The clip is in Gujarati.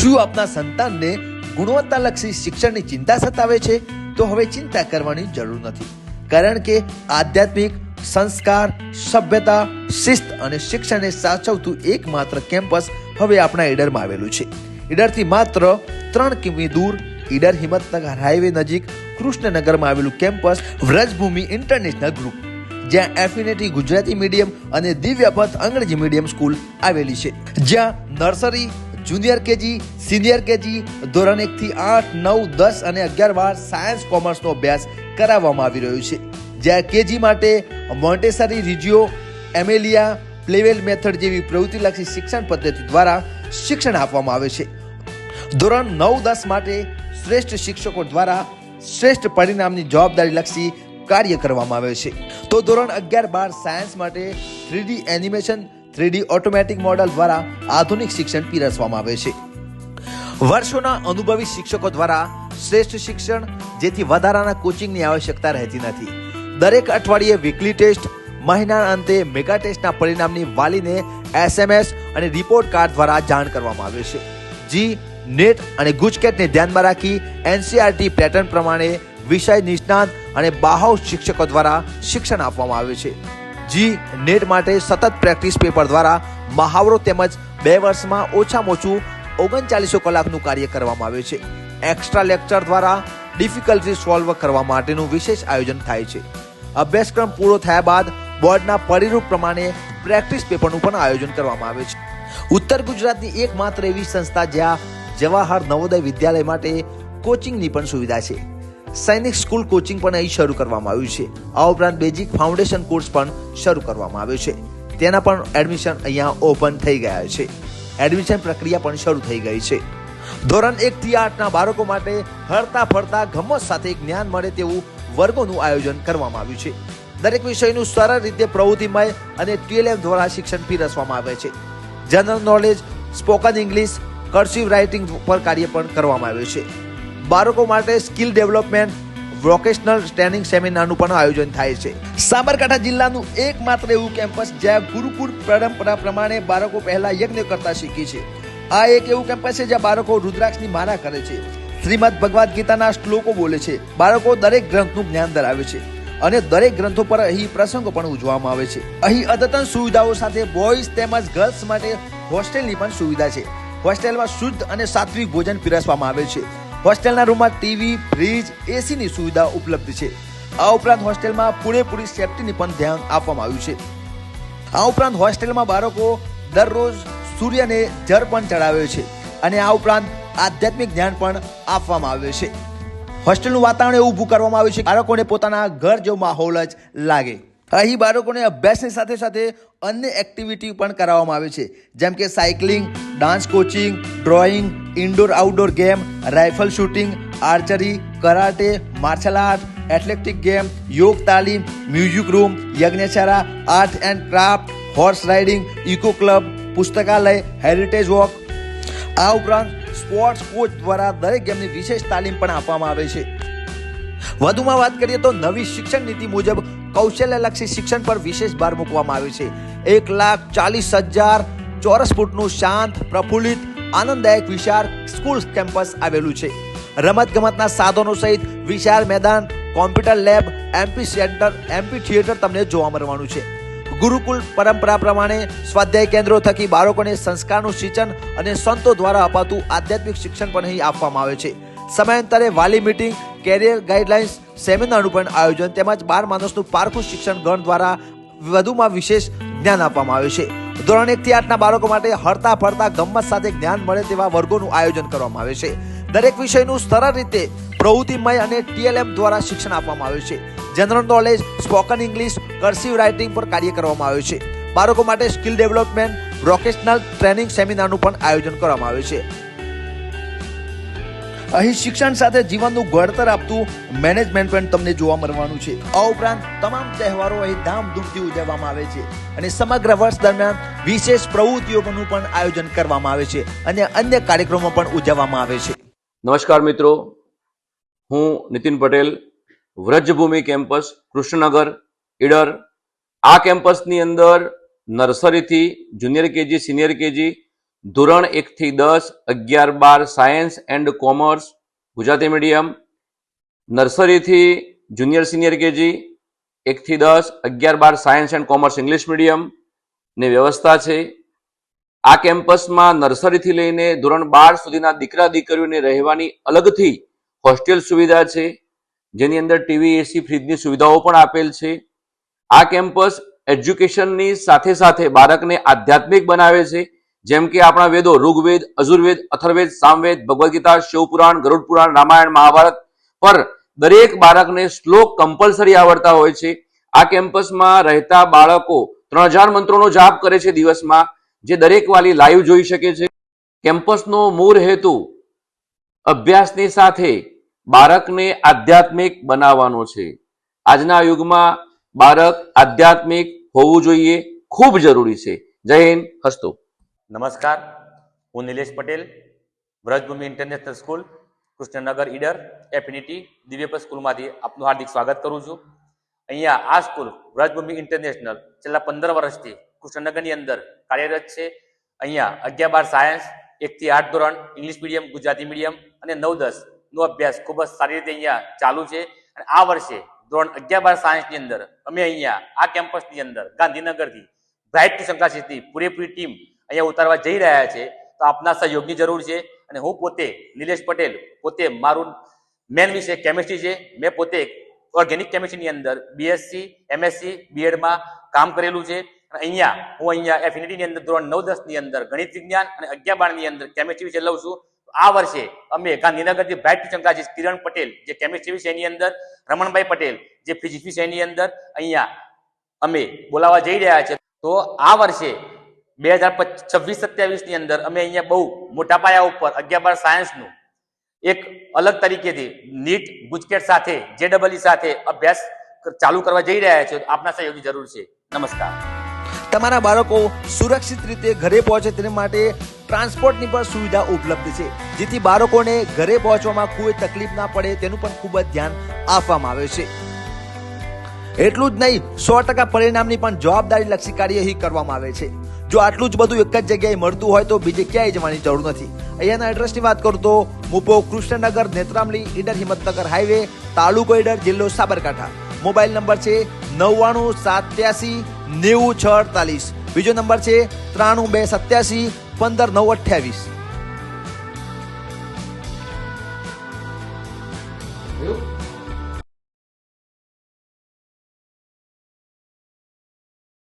શું આપના સંતાનને ગુણવત્તાલક્ષી શિક્ષણની ચિંતા સતાવે છે? તો હવે ચિંતા કરવાની જરૂર નથી, કારણ કે આધ્યાત્મિક સંસ્કાર, સભ્યતા, શિસ્ત અને શિક્ષણને સાચવતું એકમાત્ર કેમ્પસ હવે આપણા ઈડરમાં આવેલું છે. ઈડરથી માત્ર 3 કિમી દૂર ઈડર હિંમતનગર હાઈવે નજીક કૃષ્ણનગરમાં આવેલું કેમ્પસ વ્રજભૂમિ ઇન્ટરનેશનલ ગ્રુપ, જ્યાં એફિનિટી ગુજરાતી મીડિયમ અને દિવ્યપથ અંગ્રેજી મીડિયમ સ્કૂલ આવેલી છે, જ્યાં nursery, junior KG, senior KG, ધોરણ 1 થી 8, 9, 10 અને 11 સાયન્સ કોમર્સનો અભ્યાસ કરાવવામાં આવી રહ્યો છે. જ્યાં કેજી માટે મોન્ટેસરી, રિજિયો, એમેલિયા, પ્લેવેલ મેથડ જેવી પ્રવૃત્તિલક્ષી શિક્ષણ પદ્ધતિ દ્વારા શિક્ષણ આપવામાં આવે છે. ધોરણ 9-10 માટે શ્રેષ્ઠ શિક્ષકો દ્વારા શ્રેષ્ઠ પરિણામની જવાબદારીલક્ષી કાર્ય કરવામાં આવે છે. તો ધોરણ 11-12 સાયન્સ માટે 3D animation, 3D automatic model દ્વારા આધુનિક શિક્ષણ પીરસવામાં આવે છે. વર્ષોના અનુભવી શિક્ષકો દ્વારા શ્રેષ્ઠ શિક્ષણ, જેથી વધારાના કોચિંગની આવશ્યકતા રહેતી નથી. દરેક અઠવાડિયે વીકલી ટેસ્ટ, મહિનાના અંતે મેગા ટેસ્ટના પરિણામની વાલીને SMS અને રિપોર્ટ કાર્ડ દ્વારા જાણ કરવામાં આવે છે. જી, નેટ અને ગુજકેટને ધ્યાનમાં રાખી NCERT પેટર્ન પ્રમાણે વિષય નિષ્ણાત અને બાહ્ય શિક્ષકો દ્વારા શિક્ષણ આપવામાં આવે છે. જી, નેટ માટે સતત પ્રેક્ટિસ પેપર દ્વારા મહાવરો તેમજ 2 વર્ષમાં ઓછામાં ઓછું 3900 કલાકનું કાર્ય કરવામાં આવે છે. એક્સ્ટ્રા લેક્ચર દ્વારા ડિફિકલ્ટી સોલ્વ કરવા માટેનું વિશેષ આયોજન થાય છે. અભ્યાસક્રમ પૂરો થયા બાદ બોર્ડના પરિરૂપ પ્રમાણે પ્રેક્ટિસ પેપરનું પણ આયોજન કરવામાં આવે છે. ઉત્તર ગુજરાતની એકમાત્ર એવી સંસ્થા જ્યાં જવાહર નવોદય વિદ્યાલય માટે કોચિંગની પણ સુવિધા છે. સૈનિક સ્કૂલ કોચિંગ પણ અહીં શરૂ કરવામાં આવ્યું છે. આ ઉપરાંત બેઝિક ફાઉન્ડેશન કોર્સ પણ શરૂ કરવામાં આવ્યો છે. તેના પણ એડમિશન અહીંયા ઓપન થઈ ગયા છે. એડમિશન પ્રક્રિયા પણ શરૂ થઈ ગઈ છે. ધોરણ 1 થી 8 ના બાળકો માટે હરતા ફરતા ગમ્મત સાથે જ્ઞાન મળે તેવું વર્ગોનું આયોજન કરવામાં આવ્યું છે. દરેક વિષયનું સરળ રીતે પ્રવૃત્તિમય અને TLM દ્વારા શિક્ષણ પીરસવામાં આવે છે. General knowledge, spoken English, cursive writing પર કાર્ય પણ કરવામાં આવે છે. બાળકો માટે સ્કિલ ડેવલપમેન્ટ, વોકેશનલ ટ્રેનિંગ સેમિનારનું પણ આયોજન થાય છે. સાબરકાંઠા જિલ્લાનું એકમાત્ર એવું કેમ્પસ જ્યાં ગુરુકુળ પરંપરા પ્રમાણે બાળકો પહેલા યજ્ઞ કરતા શીખે છે. આ એક એવું કેમ્પસ છે જ્યાં બાળકો રુદ્રાક્ષની માળા કરે છે, શ્રીમદ ભગવદ ગીતાના શ્લોકો બોલે છે. બાળકો દરેક ગ્રંથનું જ્ઞાન ધરાવે છે અને દરેક ગ્રંથો પર અહીં પ્રસંગો પણ ઉજવવામાં આવે છે. અહીં અદ્યતન સુવિધાઓ સાથે બોયઝ તેમજ ગર્લ્સ માટે હોસ્ટેલની પણ સુવિધા છે. હોસ્ટેલમાં શુદ્ધ અને સાત્વિક ભોજન પીરસવામાં આવે છે. હોસ્ટેલના રૂમમાં ટીવી, ફ્રીજ, એસીની સુવિધા ઉપલબ્ધ છે. આ ઉપરાંત હોસ્ટેલમાં પૂરેપૂરી સેફટીની પણ ધ્યાન આપવામાં આવ્યું છે. આ ઉપરાંત હોસ્ટેલમાં બાળકો દરરોજ સૂર્યને જળ પણ ચડાવે છે અને આ ઉપરાંત આધ્યાત્મિક જ્ઞાન પણ આપવામાં આવે છે. હોસ્ટેલનું વાતાવરણ એવું ઊભું કરવામાં આવ્યું છે બાળકોને પોતાના ઘર જેવો માહોલ જ લાગે. અહીં બાળકોને અભ્યાસની સાથે સાથે અન્ય એક્ટિવિટી પણ કરાવવામાં આવે છે, જેમ કે cycling, dance coaching, drawing, indoor outdoor game, rifle shooting, archery, karate, martial art, athletic game, યોગ તાલીમ, મ્યુઝિક રૂમ, યજ્ઞશાળા, art and craft, horse riding, eco club, પુસ્તકાલય, હેરિટેજ વોક. આ ઉપરાંત સ્પોર્ટ્સ કોચ દ્વારા દરેક ગેમની વિશેષ તાલીમ પણ આપવામાં આવે છે. વધુમાં વાત કરીએ તો નવી શિક્ષણ નીતિ મુજબ કૌશલ્યલક્ષી શિક્ષણ પર વિશેષ ભાર મૂકવામાં આવ્યો છે. 1,40,000 ચોરસ ફૂટનું શાંત, પ્રફુલ્લિત, આનંદદાયક વિશાળ સ્કૂલ કેમ્પસ આવેલું છે. રમતગમતના સાધનો સહિત વિશાળ મેદાન, computer lab, MP centre, MP theatre તમને જોવા મળવાનું છે. ગુરુકુળ પરંપરા પ્રમાણે સ્વાધ્યાય કેન્દ્રો થકી બાળકોને સંસ્કારનું સિંચન અને સંતો દ્વારા અપાતું આધ્યાત્મિક શિક્ષણ પણ અહીં આપવામાં આવે છે. સમયાંતરે વાલી મીટિંગ, કેરિયર ગાઈડલાઇન્સ, સેમિનારનું પણ આયોજન તેમજ 12 માણસનું પારખું શિક્ષણ ગણ દ્વારા વધુમાં વિશેષ જ્ઞાન આપવામાં આવે છે. ધોરણ 1 થી 8 ના બાળકો માટે હરતા ફરતા ગમ્મત સાથે જ્ઞાન મળે તેવા વર્ગોનું આયોજન કરવામાં આવે છે. દરેક વિષયનું સરળ રીતે પ્રવૃત્તિમય અને TLM દ્વારા શિક્ષણ આપવામાં આવે છે. General knowledge, spoken English, cursive writing પર કાર્ય કરવામાં આવે છે. બાળકો માટે સ્કિલ ડેવલપમેન્ટ, વોકેશનલ ટ્રેનિંગ સેમિનારનું પણ આયોજન કરવામાં આવે છે. અહીં શિક્ષણ સાથે જીવનનું ઘડતર આપતું મેનેજમેન્ટ પણ તમને જોવા મળવાનું છે. આ ઉપરાંત તમામ તહેવારો અહીં ધામધૂમથી ઉજવવામાં આવે છે અને સમગ્ર વર્ષ દરમિયાન વિશેષ પ્રવૃત્તિઓનું પણ આયોજન કરવામાં આવે છે અને અન્ય કાર્યક્રમો પણ ઉજવવામાં આવે છે. નમસ્કાર મિત્રો, હું નીતિન પટેલ, વ્રજભૂમિ કેમ્પસ કૃષ્ણનગર ઈડર. આ કેમ્પસની અંદર નર્સરીથી જુનિયર કેજી, સિનિયર કેજી, ધોરણ 1 થી 10, 11, 12 science and commerce Gujarati medium, નર્સરીથી જુનિયર સિનિયર કેજી 1 થી 10, 11, 12 science and commerce English medium ની વ્યવસ્થા છે. આ કેમ્પસમાં નર્સરીથી લઈને ધોરણ 12 સુધીના દીકરા દીકરીઓને રહેવાની અલગથી હોસ્ટેલ સુવિધા છે, જેની અંદર ટીવી, એસી, ફ્રીજની સુવિધાઓ પણ આપેલ છે. આ કેમ્પસ એજ્યુકેશનની સાથે સાથે બાળકને આધ્યાત્મિક બનાવે છે, જેમ કે આપણા વેદો ઋગ્વેદ, અજુર્વેદ, અથર્વવેદ, સામવેદ, ભગવદ્ ગીતા, શિવપુરાણ, ગરુડ પુરાણ, રામાયણ, મહાભારત પર દરેક બાળકને શ્લોક કમ્પલસરી આવડતા હોય છે. આ કેમ્પસમાં રહેતા બાળકો 3000 મંત્રોનો જાપ કરે છે દિવસમાં, જે દરેક વાલી લાઈવ જોઈ શકે છે. કેમ્પસનો મૂળ હેતુ અભ્યાસની સાથે બાળકને આધ્યાત્મિક બનાવવાનો છે. આજના યુગમાં બાળક આધ્યાત્મિક હોવું જોઈએ, ખૂબ જરૂરી છે. જય હિન્દ, હસ્તો. નમસ્કાર, હું Nilesh Patel, Vrajbhoomi international school, Krishnanagar, Idar, affinity દિવ્યપ સ્કૂલમાંથી આપનું હાર્દિક સ્વાગત કરું છું. અહીંયા આ સ્કૂલ વ્રજભૂમિ ઇન્ટરનેશનલ છેલ્લા 15 વર્ષથી કૃષ્ણનગરની અંદર કાર્યરત છે. અહીંયા 11, 12 સાયન્સ, 1 થી 8 ધોરણ ઇંગ્લિશ મીડિયમ, ગુજરાતી મીડિયમ અને 9, 10 નો અભ્યાસ ખૂબ જ સારી રીતે અહીંયા ચાલુ છે. અને આ વર્ષે ધોરણ 11, 12 સાયન્સની અંદર અમે અહીંયા આ કેમ્પસની અંદર ગાંધીનગરથી બ્રાઇટ ટુ શંકાશીથી પૂરેપૂરી ટીમ અહીંયા ઉતારવા જઈ રહ્યા છે. તો આપના સહયોગની જરૂર છે. અને હું પોતે નિલેશ પટેલ, પોતે મારું મેન વિષય કેમિસ્ટ્રી છે. મેં પોતે ઓર્ગેનિક કેમિસ્ટ્રીની અંદર બીએસસી, એમએસસી, બીએડમાં કામ કરેલું છે. અને હું અહીંયા એફિનિટીની અંદર ધોરણ 9, 10 ની અંદર ગણિત વિજ્ઞાન અને 11, 12 ની અંદર કેમિસ્ટ્રી વિષય લઉં છું. આ વર્ષે અમે ગાંધીનગરથી બ્રાઇટ ટુ શંકાશી કિરણ પટેલ જે કેમિસ્ટ્રી વિષયની અંદર, રમણભાઈ પટેલ જે ફિઝિક્સ વિષયની અંદર અહીંયા અમે બોલાવવા જઈ રહ્યા છે. તો આ વર્ષે 2026-27 ની અંદર અમે અહીંયા બહુ મોટા પાયા ઉપર 11, 12 સાયન્સનું એક અલગ તરીકેથી નીટ, ગુજકેટ સાથે, JEE સાથે અભ્યાસ ચાલુ કરવા જઈ રહ્યા છે. આપના સહયોગની જરૂર છે. નમસ્કાર. તમારા બાળકો સુરક્ષિત રીતે ઘરે પહોંચે તે માટે ટ્રાન્સપોર્ટની પણ સુવિધા ઉપલબ્ધ છે, જેથી બાળકોને ઘરે પહોંચવામાં કોઈ તકલીફ ના પડે તેનું પણ ખૂબ જ ધ્યાન આપવામાં આવે છે. એટલું જ નહીં, 100% પરિણામની પણ જવાબદારી લક્ષી કાર્યવાહી કરવામાં આવે છે. જો આટલું જ બધું એક જ જગ્યાએ મળતું હોય તો બીજે ક્યાંય જવાની જરૂર નથી. અહીંયાના એડ્રેસની વાત કરું તો મુપો કૃષ્ણનગર, નેત્રામલી, ઈડર, હિંમતનગર હાઈવે, તાલુકો ઈડર, જિલ્લો સાબરકાંઠા. મોબાઈલ નંબર છે 99 87 90 6 48. બીજો નંબર છે 93 287 15 9 28.